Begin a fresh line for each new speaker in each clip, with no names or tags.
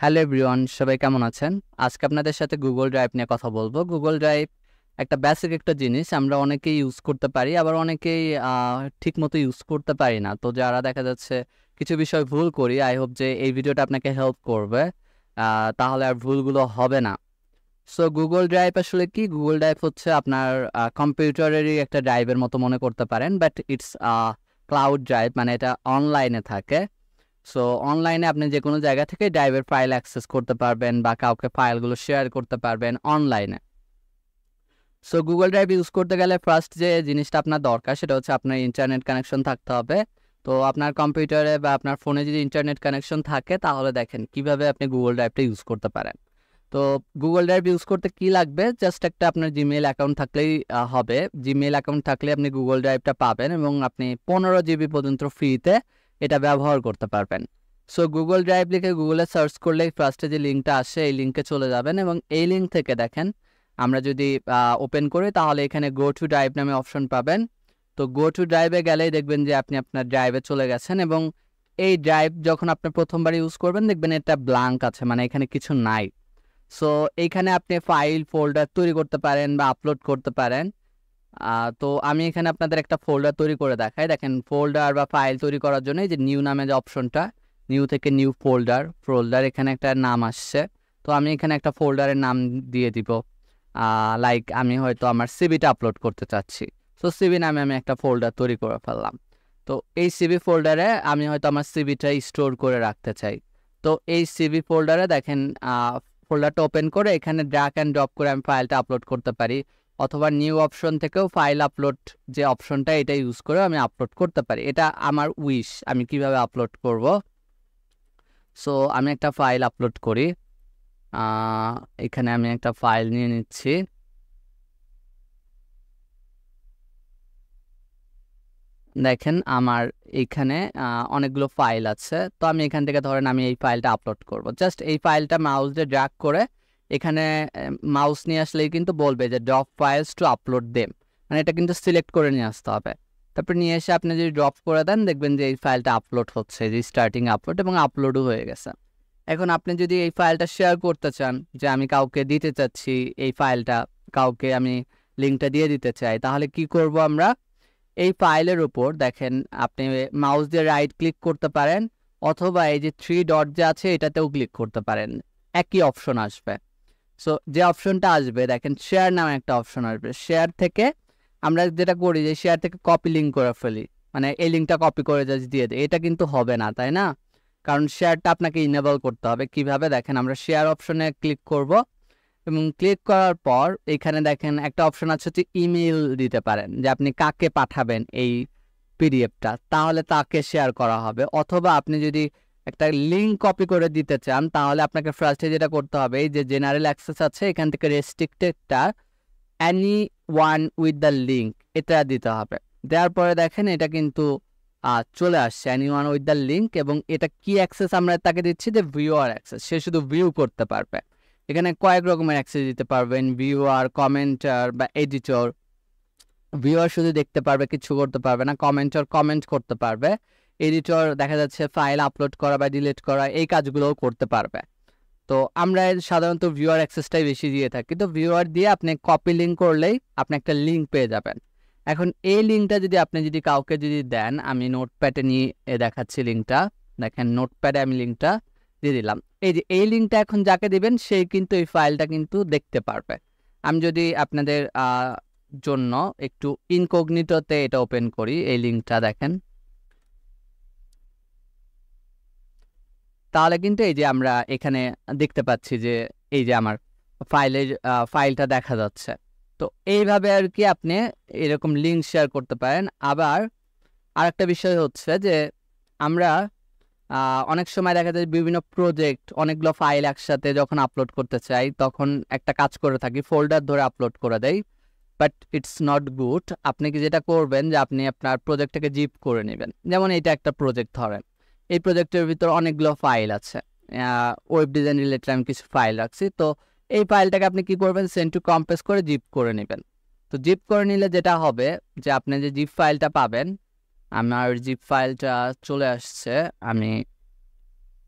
Hello everyone, সবাই কেমন আছেন? আজকে আপনাদের সাথে গুগল ড্রাইভ নিয়ে কথা বলবো। গুগল ড্রাইভ একটা বেসিক একটা জিনিস, আমরা অনেকেই ইউজ করতে পারি, আবার অনেকেই ঠিক মতো ইউজ করতে পারি না। তো যারা দেখা যাচ্ছে কিছু বিষয় ভুল করি, আই হোপ যে এই ভিডিওটা আপনাকে হেল্প করবে, তাহলে আর ভুলগুলো হবে না। সো গুগল ড্রাইভ আসলে কি? গুগল ড্রাইভ হচ্ছে আপনার কম্পিউটারেরই একটা ড্রাইভের মতো মনে করতে পারেন, বাট ইটস ক্লাউড ড্রাইভ, মানে এটা অনলাইনে থাকে। সো অনলাইনে আপনি যে কোনো জায়গা থেকে ড্রাইভের ফাইল অ্যাক্সেস করতে পারবেন বা কাউকে ফাইলগুলো শেয়ার করতে পারবেন অনলাইনে। সো গুগল ড্রাইভ ইউজ করতে গেলে ফার্স্ট যে জিনিসটা আপনার দরকার সেটা হচ্ছে আপনার ইন্টারনেট কানেকশন থাকতে হবে। তো আপনার কম্পিউটারে বা আপনার ফোনে যদি ইন্টারনেট কানেকশন থাকে তাহলে দেখেন কিভাবে আপনি গুগল ড্রাইভটা ইউজ করতে পারেন। তো গুগল ড্রাইভ ইউজ করতে কি লাগবে? জাস্ট একটা আপনার জিমেইল অ্যাকাউন্ট থাকলেই হবে। জিমেইল অ্যাকাউন্ট থাকলে আপনি গুগল ড্রাইভটা পাবেন এবং আপনি 15 GB পর্যন্ত ফ্রিতে এটা ব্যবহার করতে পারবেন। সো গুগল ড্রাইভ লিখে গুগলে সার্চ করলেই ফার্স্টে যে লিঙ্কটা আসে এই লিঙ্কে চলে যাবেন এবং এই লিঙ্ক থেকে দেখেন আমরা যদি ওপেন করি তাহলে এখানে গো টু ড্রাইভ নামে অপশন পাবেন। তো গো টু ড্রাইভে গেলেই দেখবেন যে আপনি আপনার ড্রাইভে চলে গেছেন এবং এই ড্রাইভ যখন আপনি প্রথমবার ইউজ করবেন দেখবেন এটা ব্ল্যাঙ্ক আছে, মানে এখানে কিছু নাই। সো এইখানে আপনি ফাইল ফোল্ডার তৈরি করতে পারেন বা আপলোড করতে পারেন। তো আমি এখানে আপনাদের একটা ফোল্ডার তৈরি করে দেখাই। দেখেন ফোল্ডার বা ফাইল তৈরি করার জন্য এই যে নিউ নামে যে অপশনটা, নিউ থেকে নিউ ফোল্ডার এখানে একটা নাম আসছে। তো আমি এখানে একটা ফোল্ডারের নাম দিয়ে দিব, লাইক আমি হয়তো আমার সিভিটা আপলোড করতে চাচ্ছি। সো সিভি নামে আমি একটা ফোল্ডার তৈরি করে ফেললাম। তো এই সিভি ফোল্ডারে আমি হয়তো আমার সিভিটা স্টোর করে রাখতে চাই। তো এই সিভি ফোল্ডারে দেখেন ফোল্ডারটা ওপেন করে এখানে ড্র্যাগ অ্যান্ড ড্রপ করে আমি ফাইলটা আপলোড করতে পারি, অথবা নিউ অপশন থেকেও ফাইল আপলোড যে অপশনটা এটা ইউজ করে আমি আপলোড করতে পারি। এটা আমার উইশ, আমি কিভাবে আপলোড করব। সো আমি একটা ফাইল আপলোড করি। এখানে আমি একটা ফাইল নিয়ে নিচ্ছি। দেখেন আমার এখানে অনেকগুলো ফাইল আছে। তো আমি এখান থেকে ধরেন আমি এই ফাইলটা আপলোড করব। জাস্ট এই ফাইলটা মাউস দিয়ে ড্র্যাগ করে এখানে মাউস নিয়ে আসলেই কিন্তু বলবে যে drop files to upload them, মানে এটা কিন্তু সিলেক্ট করে নিয়ে আসতে হবে। তারপর নিয়ে এসে আপনি যদি ড্রপ করে দেন দেখবেন যে এই ফাইলটা আপলোড হচ্ছে, রিস্টার্টিং আপলোড, এবং আপলোডও হয়ে গেছে। এখন আপনি যদি এই ফাইলটা শেয়ার করতে চান, যে আমি কাউকে দিতে চাচ্ছি এই ফাইলটা, কাউকে আমি লিঙ্কটা দিয়ে দিতে চাই, তাহলে কি করব আমরা? এই ফাইলের উপর দেখেন আপনি মাউস দিয়ে রাইট ক্লিক করতে পারেন, অথবা এই যে থ্রি ডট যে আছে এটাতেও ক্লিক করতে পারেন, একই অপশন আসবে। সো যে অপশনটা আসবে দেখেন শেয়ার নামে একটা অপশন আসবে। শেয়ার থেকে আমরা যেটা করি যে শেয়ার থেকে কপি লিঙ্ক করে ফেলি, মানে এই লিঙ্কটা কপি করে জাস্ট দিয়ে দিই, এটা কিন্তু হবে না, তাই না? কারণ শেয়ারটা আপনাকে ইনেবল করতে হবে। কিভাবে? দেখেন আমরা শেয়ার অপশনে ক্লিক করব এবং ক্লিক করার পর এখানে দেখেন একটা অপশন আছে যে ইমেল দিতে পারেন, যে আপনি কাকে পাঠাবেন এই পিডিএফটা, তাহলে তাকে শেয়ার করা হবে। অথবা আপনি যদি একটা লিঙ্ক কপি করে দিতে চান তাহলে আপনাকে ফার্স্টে যেটা করতে হবে, এই যে জেনারেল অ্যাক্সেস আছে এখান থেকে রেস্ট্রিক্টেডটা any one with the link এটা দিতে হবে। দেওয়ার পরে দেখেন এটা কিন্তু চলে আসছে Annie one with the link, এবং এটা কি অ্যাক্সেস আমরা তাকে দিচ্ছি? যে ভিউয়ার অ্যাক্সেস, সে শুধু ভিউ করতে পারবে। এখানে কয়েক রকমের অ্যাক্সেস দিতে পারবেন, ভিউয়ার, কমেন্টার বা এডিটর। ভিউয়ার শুধু দেখতে পারবে, কিছু করতে পারবে না। কমেন্টার কমেন্ট করতে পারবে। এডিটর দেখা যাচ্ছে ফাইল আপলোড করা বা ডিলিট করা এই কাজগুলোও করতে পারবে। তো আমরা সাধারণত ভিউয়ার অ্যাক্সেসটাই বেশি দিয়ে থাকি। তো ভিউয়ার দিয়ে আপনি কপি লিঙ্ক করলেই আপনি একটা লিঙ্ক পেয়ে যাবেন। এখন এই লিঙ্কটা যদি আপনি কাউকে দেন, আমি নোটপ্যাডে নিয়ে দেখাচ্ছি লিঙ্কটা। দেখেন নোটপ্যাডে আমি লিঙ্কটা দিয়ে দিলাম। এই যে এই লিঙ্কটা এখন যাকে দিবেন সেই কিন্তু এই ফাইলটা কিন্তু দেখতে পারবে। আমি যদি আপনাদের জন্য একটু ইনকগনিটোতে এটা ওপেন করি, এই লিঙ্কটা দেখেন, তাহলে কিন্তু এই যে আমরা এখানে দেখতে পাচ্ছি যে এই যে আমার ফাইলটা দেখা যাচ্ছে। তো এইভাবে আর কি আপনি এরকম লিঙ্ক শেয়ার করতে পারেন। আবার আরেকটা বিষয় হচ্ছে যে আমরা অনেক সময় দেখা যায় বিভিন্ন প্রজেক্ট, অনেকগুলো ফাইল একসাথে যখন আপলোড করতে চাই তখন একটা কাজ করে থাকি, ফোল্ডার ধরে আপলোড করে দেই, বাট ইটস নট গুড। আপনি কি যেটা করবেন যে আপনি আপনার প্রজেক্টটাকে জিপ করে নেবেন। যেমন এটা একটা প্রজেক্ট ধরেন, এই প্রজেক্টের ভিতর অনেকগুলো ফাইল আছে, ওয়েব ডিজাইন রিলেটেড আমি কিছু ফাইল রাখছি। তো এই ফাইলটাকে আপনি কি করবেন? সেন্ড টু কম্প্রেস করে জিপ করে নেবেন। তো জিপ করে নিলে যেটা হবে যে আপনি যে জিপ ফাইলটা পাবেন, আমার জিপ ফাইলটা চলে আসছে, আমি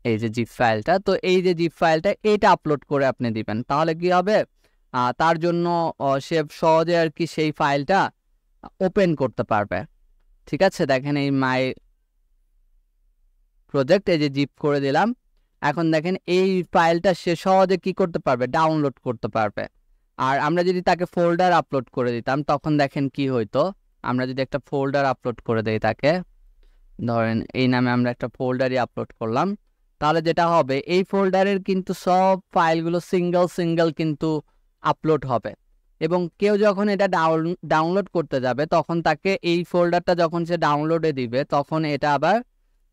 এই যে জিপ ফাইলটা, তো এই যে জিপ ফাইলটা এটা আপলোড করে আপনি দিবেন, তাহলে কি হবে তার জন্য সে সহজে আর কি সেই ফাইলটা ওপেন করতে পারবে। ঠিক আছে, দেখেন এই মাই প্রজেক্ট, এই যে জিপ করে দিলাম। এখন দেখেন এই ফাইলটা সে সহজে কি করতে পারবে, ডাউনলোড করতে পারবে। আর আমরা যদি তাকে ফোল্ডার আপলোড করে দিতাম তখন দেখেন কি হইতো, আমরা যদি একটা ফোল্ডার আপলোড করে দেই তাকে, ধরেন এই নামে আমরা একটা ফোল্ডারই আপলোড করলাম, তাহলে যেটা হবে এই ফোল্ডারের কিন্তু সব ফাইলগুলো সিঙ্গেল সিঙ্গেল কিন্তু আপলোড হবে। এবং কেউ যখন এটা ডাউনলোড করতে যাবে তখন তাকে এই ফোল্ডারটা যখন সে ডাউনলোডে দিবে তখন এটা আবার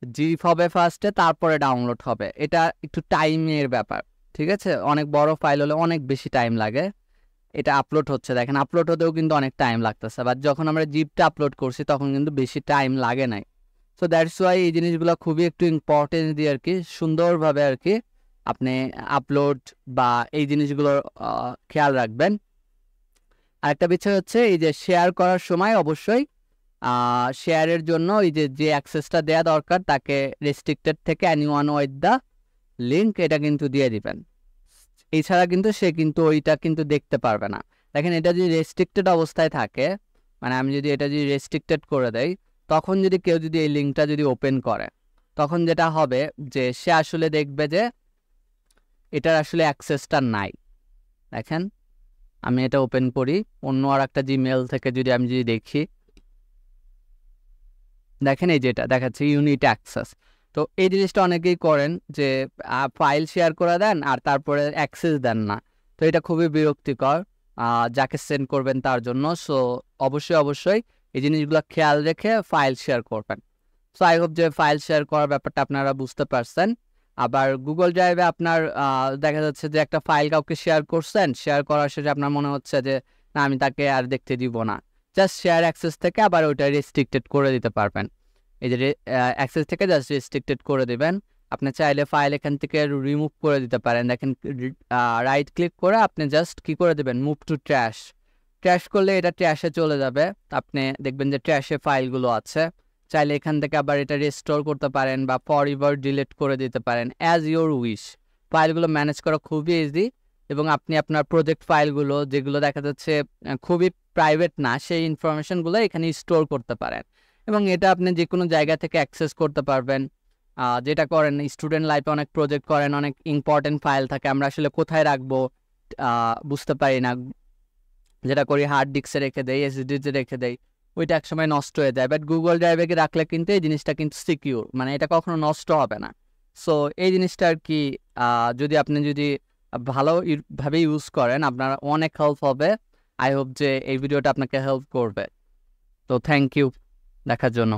জিপ হবে ফার্স্টে, তারপরে ডাউনলোড হবে। এটা একটু টাইমের ব্যাপার, ঠিক আছে, অনেক বড় ফাইল হলে অনেক বেশি টাইম লাগে। এটা আপলোড হচ্ছে, দেখেন আপলোড হতেও কিন্তু অনেক টাইম লাগতেছে, বাট যখন আমরা জিপটা আপলোড করছি তখন কিন্তু বেশি টাইম লাগে নাই। সো দ্যাটস ওয়াই এই জিনিসগুলো খুবই একটু ইম্পর্টেন্স দিয়ে আর কি সুন্দরভাবে আর কি আপনি আপলোড বা এই জিনিসগুলোর খেয়াল রাখবেন। আরেকটা বিষয় হচ্ছে এই যে শেয়ার করার সময় অবশ্যই শেয়ারের জন্য এই যে অ্যাক্সেসটা দেওয়া দরকার তাকে রেস্ট্রিক্টেড থেকে এনিওয়ান উইথ দ্য লিঙ্ক এটা কিন্তু দিয়ে দিবেন, এছাড়া কিন্তু সে কিন্তু ওইটা কিন্তু দেখতে পারবে না। দেখেন এটা যদি রেস্ট্রিক্টেড অবস্থায় থাকে, মানে আমি যদি এটা যদি রেস্ট্রিক্টেড করে দেই, তখন যদি কেউ যদি এই লিঙ্কটা যদি ওপেন করে তখন যেটা হবে যে সে আসলে দেখবে যে এটার আসলে অ্যাক্সেসটা নাই। দেখেন আমি এটা ওপেন করি অন্য আর একটা জিমেল থেকে, যদি আমি যদি দেখি, দেখেন এই যেটা দেখাচ্ছে ইউনিট অ্যাক্সেস। তো এই জিনিসটা অনেকেই করেন যে ফাইল শেয়ার করে দেন আর তারপরে অ্যাক্সেস দেন না, তো এটা খুবই বিরক্তিকর যাকে সেন্ড করবেন তার জন্য। সো অবশ্যই এই জিনিসগুলো খেয়াল রেখে ফাইল শেয়ার করবেন। সো আই হোপ যে ফাইল শেয়ার করার ব্যাপারটা আপনারা বুঝতে পারছেন। আবার গুগল ড্রাইভে আপনার দেখা যাচ্ছে যে একটা ফাইল কাউকে শেয়ার করছেন, শেয়ার করার শেষে আপনার মনে হচ্ছে যে না আমি তাকে আর দেখতে দিব না, জাস্ট শেয়ার অ্যাক্সেস থেকে আবার ওইটা রেস্ট্রিক্টেড করে দিতে পারবেন। এই যে অ্যাক্সেস থেকে জাস্ট রেস্ট্রিক্টেড করে দিবেন। আপনি চাইলে ফাইল এখান থেকে রিমুভ করে দিতে পারেন। দেখেন রাইট ক্লিক করে আপনি জাস্ট কি করে দেবেন, মুভ টু ট্র্যাশ। ট্র্যাশ করলে এটা ট্র্যাশে চলে যাবে, আপনি দেখবেন যে ট্র্যাশে ফাইলগুলো আছে। চাইলে এখান থেকে আবার এটা রিস্টোর করতে পারেন বা ফরএভার ডিলিট করে দিতে পারেন, অ্যাজ ইউর উইশ। ফাইলগুলো ম্যানেজ করা খুবই ইজি, এবং আপনি আপনার প্রজেক্ট ফাইলগুলো যেগুলো দেখা যাচ্ছে খুবই প্রাইভেট না, সেই ইনফরমেশনগুলো এখানে স্টোর করতে পারেন এবং এটা আপনি যে কোনো জায়গা থেকে অ্যাক্সেস করতে পারবেন। যেটা করেন স্টুডেন্ট লাইফে অনেক প্রজেক্ট করেন, অনেক ইম্পর্টেন্ট ফাইল থাকে, আমরা আসলে কোথায় রাখবো বুঝতে পারি না, যেটা করি হার্ড ডিস্কে রেখে দেই, এসএসডিতে রেখে দেই, ওইটা একসময় নষ্ট হয়ে যায়। বাট গুগল ড্রাইভে রাখলে কিন্তু এই জিনিসটা কিন্তু সিকিউর, মানে এটা কখনো নষ্ট হবে না। সো এই জিনিসটা আর কি যদি আপনি যদি ভালোভাবে ইউজ করেন আপনার অনেক হেল্প হবে। আই হোপ যে এই ভিডিওটা আপনাকে হেল্প করবে। তো থ্যাংক ইউ দেখার জন্য।